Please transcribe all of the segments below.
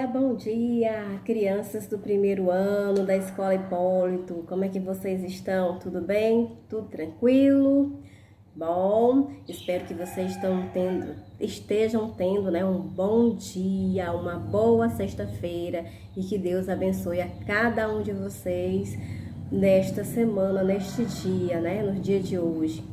bom dia, crianças do primeiro ano da Escola Hipólito. Como é que vocês estão? Tudo bem? Tudo tranquilo? Bom, espero que vocês estejam tendo, né, um bom dia, uma boa sexta-feira e que Deus abençoe a cada um de vocês nesta semana, neste dia, né, no dia de hoje.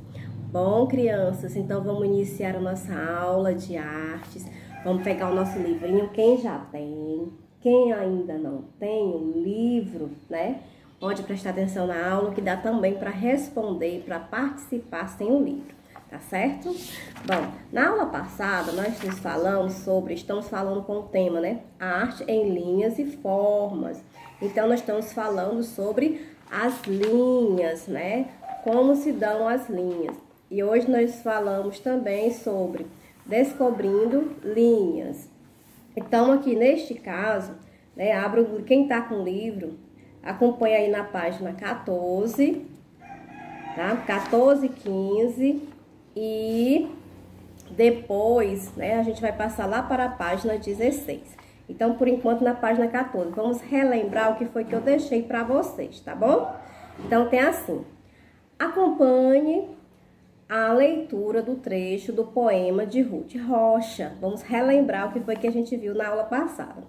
Bom, crianças, então vamos iniciar a nossa aula de artes. Vamos pegar o nosso livrinho, quem já tem, quem ainda não tem o livro, né? Pode prestar atenção na aula, que dá também para responder, para participar sem o livro, tá certo? Bom, na aula passada nós estamos falando com o tema, né? A arte em linhas e formas. Então nós estamos falando sobre as linhas, né? Como se dão as linhas. E hoje nós falamos também sobre descobrindo linhas. Então, aqui neste caso, né, quem está com o livro, acompanha aí na página 14, tá? 14, 15 e depois, né, a gente vai passar lá para a página 16. Então, por enquanto, na página 14, vamos relembrar o que foi que eu deixei para vocês, tá bom? Então, tem assim: acompanhe a leitura do trecho do poema de Ruth Rocha. Vamos relembrar o que foi que a gente viu na aula passada,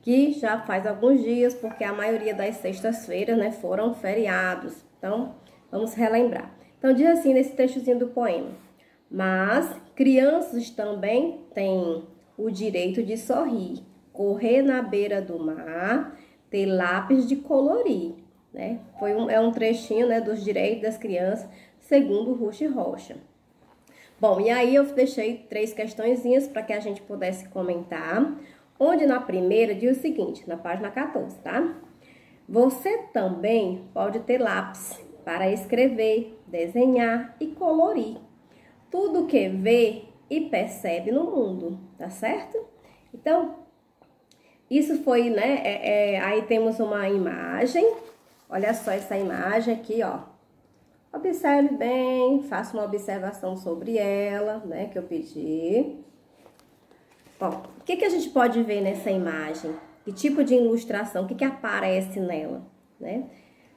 que já faz alguns dias, porque a maioria das sextas-feiras, né, foram feriados. Então, vamos relembrar. Então, diz assim nesse trechozinho do poema: mas crianças também têm o direito de sorrir, correr na beira do mar, ter lápis de colorir, né? É um trechinho, né, dos direitos das crianças, segundo Ruth Rocha. Bom, e aí eu deixei 3 questõezinhas para que a gente pudesse comentar, onde na primeira diz o seguinte, na página 14, tá? Você também pode ter lápis para escrever, desenhar e colorir tudo que vê e percebe no mundo, tá certo? Então, isso foi, né, aí temos uma imagem, olha só essa imagem aqui, ó. Observe bem, faça uma observação sobre ela, né, que eu pedi. Bom, o que a gente pode ver nessa imagem? Que tipo de ilustração, o que aparece nela, né?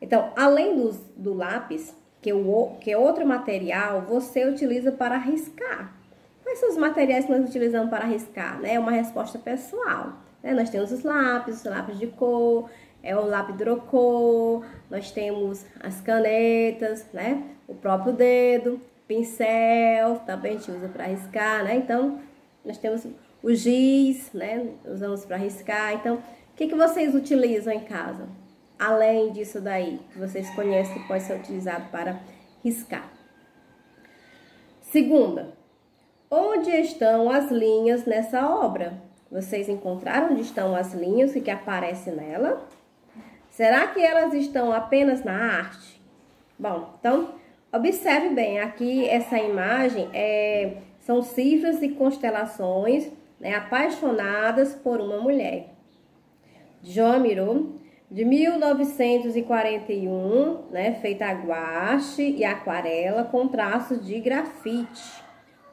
Então, além do lápis, que é outro material, você utiliza para riscar. Quais são os materiais que nós utilizamos para riscar, né? É uma resposta pessoal, né? Nós temos os lápis de cor, o lápis hidrocor, nós temos as canetas, né? O próprio dedo, pincel, também a gente usa para riscar, né? Então, nós temos o giz, né? Usamos para riscar. Então, o que vocês utilizam em casa? Além disso daí, que vocês conhecem que pode ser utilizado para riscar. Segunda, onde estão as linhas nessa obra? Vocês encontraram onde estão as linhas, o que aparece nela? Será que elas estão apenas na arte? Bom, então, observe bem, aqui essa imagem são cifras e constelações, né, apaixonadas por uma mulher. Joan Miró, de 1941, né, feita a guache e aquarela com traços de grafite.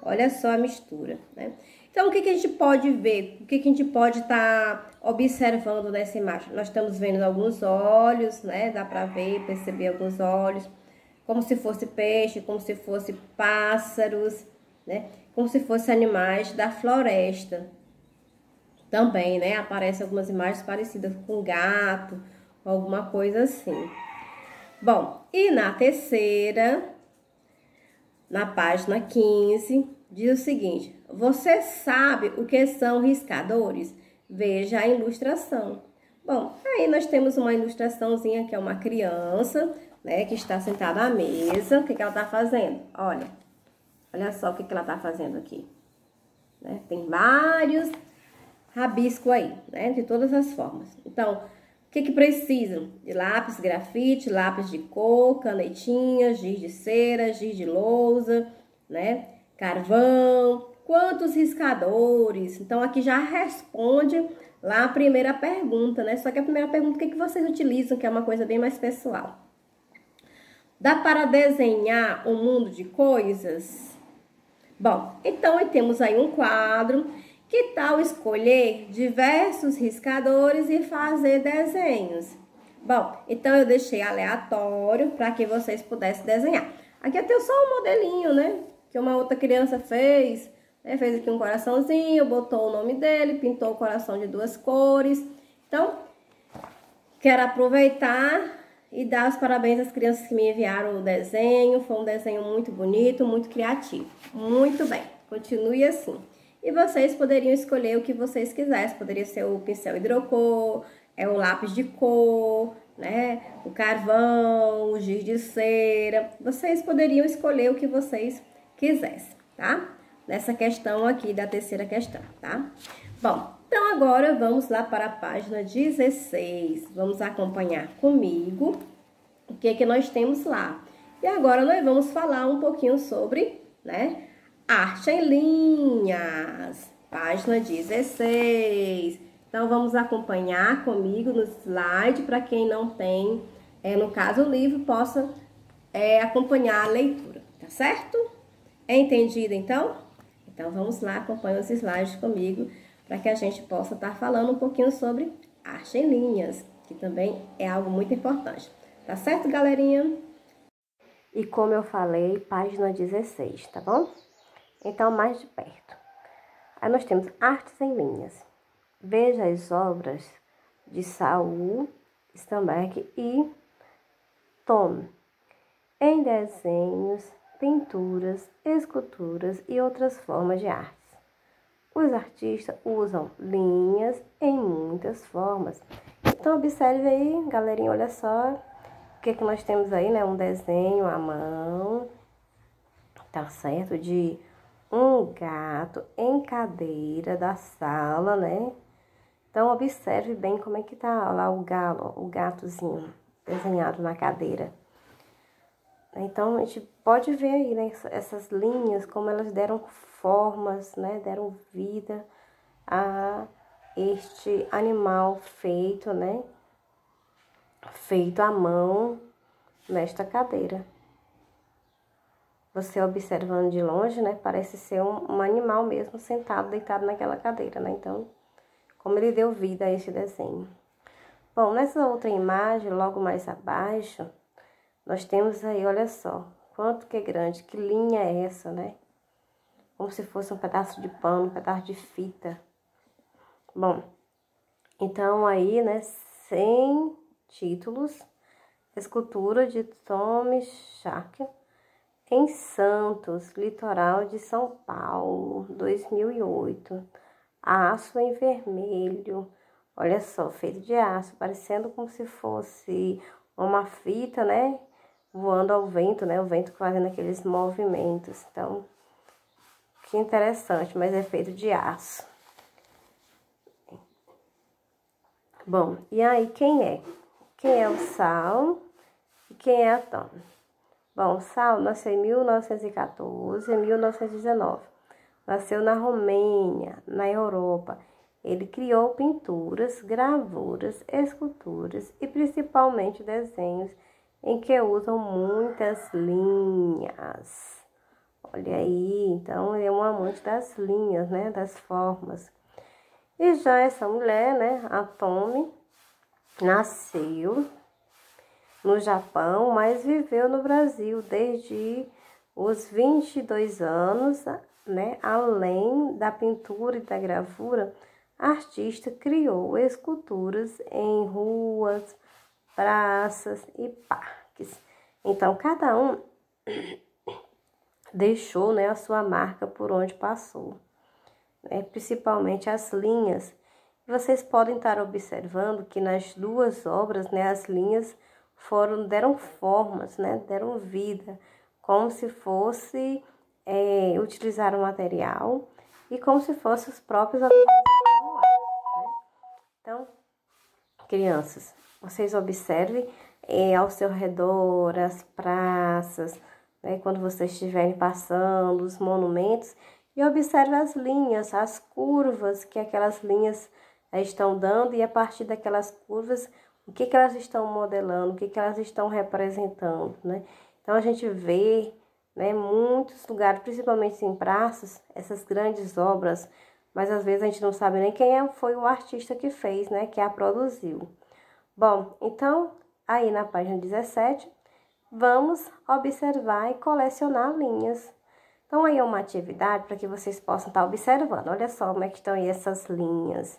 Olha só a mistura, né? Então, o que a gente pode ver? O que a gente pode estar observando nessa imagem? Nós estamos vendo alguns olhos, né? Dá para ver, perceber alguns olhos, como se fosse peixe, como se fosse pássaros, né? Como se fossem animais da floresta. Também, né? Aparecem algumas imagens parecidas com gato, alguma coisa assim. Bom, e na terceira, na página 15, diz o seguinte: você sabe o que são riscadores? Veja a ilustração. Bom, aí nós temos uma ilustraçãozinha que é uma criança, né, que está sentada à mesa. O que ela está fazendo? Olha só o que ela está fazendo aqui, né? Tem vários rabiscos aí, né, de todas as formas. Então, o que precisam? De lápis, grafite, lápis de cor, canetinha, giz de cera, giz de lousa, né, carvão. Quantos riscadores? Então, aqui já responde lá a primeira pergunta, né? Só que a primeira pergunta, o que vocês utilizam, que é uma coisa bem mais pessoal. Dá para desenhar um mundo de coisas? Bom, então, temos aí um quadro Que tal escolher diversos riscadores e fazer desenhos? Bom, então eu deixei aleatório para que vocês pudessem desenhar. Aqui eu tenho só um modelinho, né? Que uma outra criança fez. Fez aqui um coraçãozinho, botou o nome dele, pintou o coração de 2 cores. Então, quero aproveitar e dar os parabéns às crianças que me enviaram o desenho. Foi um desenho muito bonito, muito criativo. Muito bem, continue assim. E vocês poderiam escolher o que vocês quisessem. Poderia ser o pincel hidrocor, o lápis de cor, né? O carvão, o giz de cera. Vocês poderiam escolher o que vocês quisessem, tá? Nessa questão aqui da terceira questão, tá? Bom, então agora vamos lá para a página 16. Vamos acompanhar comigo o que nós temos lá. E agora nós vamos falar um pouquinho sobre, né, arte em linhas. Página 16. Então vamos acompanhar comigo no slide para quem não tem, no caso o livro, possa acompanhar a leitura, tá certo? É entendido então? Então vamos lá, acompanha os slides comigo para que a gente possa estar falando um pouquinho sobre arte em linhas, que também é algo muito importante. Tá certo, galerinha? E como eu falei, página 16, tá bom? Então, mais de perto. Aí nós temos artes em linhas. Veja as obras de Saul Stamberg e Tom em desenhos, pinturas, esculturas e outras formas de artes. Os artistas usam linhas em muitas formas. Então, observe aí, galerinha, olha só o que nós temos aí, né? Um desenho à mão, tá certo? De um gato em cadeira da sala, né? Então, observe bem como é que tá lá o galo, o gatozinho desenhado na cadeira. Então, a gente pode ver aí, né, essas linhas, como elas deram formas, né, deram vida a este animal feito, né, feito à mão nesta cadeira. Você observando de longe, né, parece ser um animal mesmo sentado, deitado naquela cadeira, né, então, como ele deu vida a este desenho. Bom, nessa outra imagem, logo mais abaixo, nós temos aí, olha só, quanto que é grande, que linha é essa, né? Como se fosse um pedaço de pano, um pedaço de fita. Bom, então aí, né, 100 títulos, escultura de Tom Schack em Santos, litoral de São Paulo, 2008. Aço em vermelho, olha só, feito de aço, parecendo como se fosse uma fita, né? Voando ao vento, né? O vento fazendo aqueles movimentos. Então, que interessante, mas é feito de aço. Bom, e aí quem é? Quem é o Saul e quem é a Tom? Bom, o Saul nasceu em 1914 e 1919. Nasceu na Romênia, na Europa. Ele criou pinturas, gravuras, esculturas e principalmente desenhos em que usam muitas linhas. Olha aí, então ele é um amante das linhas, né, das formas. E já essa mulher, né, a Tomi, nasceu no Japão, mas viveu no Brasil desde os 22 anos, né, além da pintura e da gravura. A artista criou esculturas em ruas, praças e parques. Então, cada um deixou, né, a sua marca por onde passou, né, principalmente as linhas. Vocês podem estar observando que nas duas obras, né, as linhas deram formas, né, deram vida, como se fosse utilizar o material e como se fossem os próprios objetos que estão lá, né? Então, crianças, vocês observem ao seu redor as praças, né, quando vocês estiverem passando, os monumentos, e observe as linhas, as curvas que aquelas linhas estão dando, e a partir daquelas curvas, o que elas estão modelando, o que elas estão representando, né? Então, a gente vê, né, muitos lugares, principalmente em praças, essas grandes obras mas às vezes a gente não sabe nem foi o artista que fez, né, que a produziu. Bom, então, aí na página 17, vamos observar e colecionar linhas. Então, aí é uma atividade para que vocês possam estar observando. Olha só como é que estão aí essas linhas,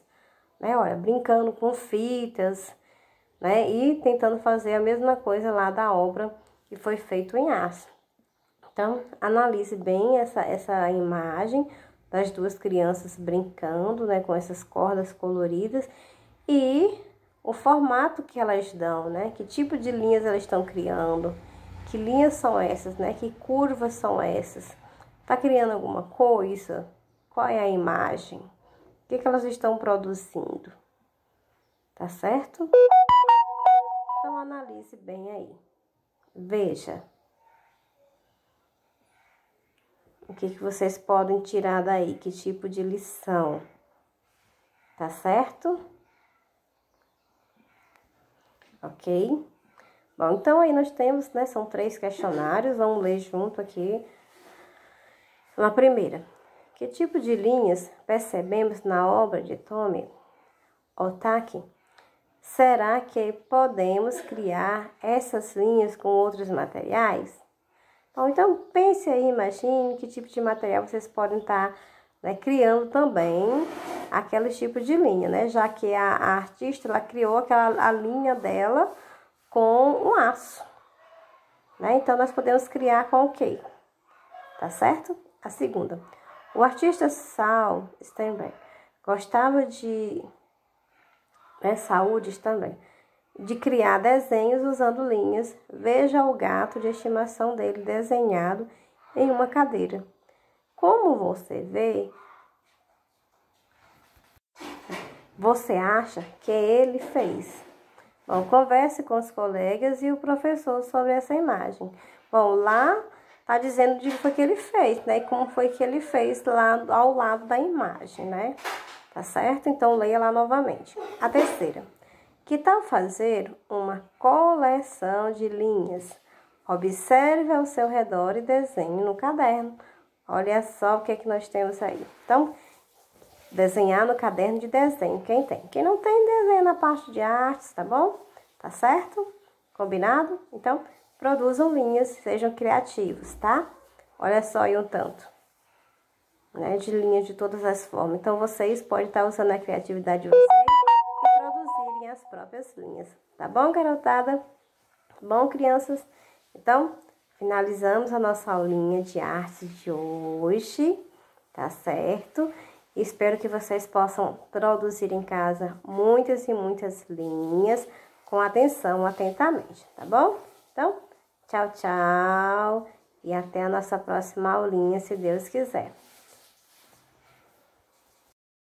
né? Olha, brincando com fitas, né? E tentando fazer a mesma coisa lá da obra que foi feito em aço. Então, analise bem essa imagem das duas crianças brincando, né? Com essas cordas coloridas e o formato que elas dão, né? Que tipo de linhas elas estão criando? Que linhas são essas, né? Que curvas são essas? Tá criando alguma coisa? Qual é a imagem? O que elas estão produzindo? Tá certo? Então, analise bem aí. Veja. O que vocês podem tirar daí? Que tipo de lição? Tá certo? Ok? Bom, então aí nós temos, né? São 3 questionários. Vamos ler junto aqui. Na primeira, que tipo de linhas percebemos na obra de Tomi Otaki? Será que podemos criar essas linhas com outros materiais? Bom, então pense aí, imagine que tipo de material vocês podem estar, né, criando também aquele tipo de linha, né? Já que a artista ela criou a linha dela com um aço, né? Então nós podemos criar com o quê? Tá certo? A segunda, o artista Saul Steinbeck gostava de, né, Saúde também, de criar desenhos usando linhas. Veja o gato de estimação dele desenhado em uma cadeira. Como você vê, você acha que ele fez? Bom, converse com os colegas e o professor sobre essa imagem. Bom, lá tá dizendo de que foi que ele fez, né? E como foi que ele fez lá ao lado da imagem, né? Tá certo? Então, leia lá novamente. A terceira. Que tal fazer uma coleção de linhas? Observe ao seu redor e desenhe no caderno. Olha só o que é que nós temos aí. Então, desenhar no caderno de desenho. Quem tem? Quem não tem, desenha na parte de artes, tá bom? Tá certo? Combinado? Então, produzam linhas, sejam criativos, tá? Olha só aí um tanto, né, de linhas de todas as formas. Então, vocês podem estar usando a criatividade de vocês e produzirem as próprias linhas. Tá bom, garotada? Bom, crianças? Então, finalizamos a nossa aulinha de artes de hoje, tá certo? Espero que vocês possam produzir em casa muitas e muitas linhas com atenção, atentamente, tá bom? Então, tchau, tchau e até a nossa próxima aulinha, se Deus quiser.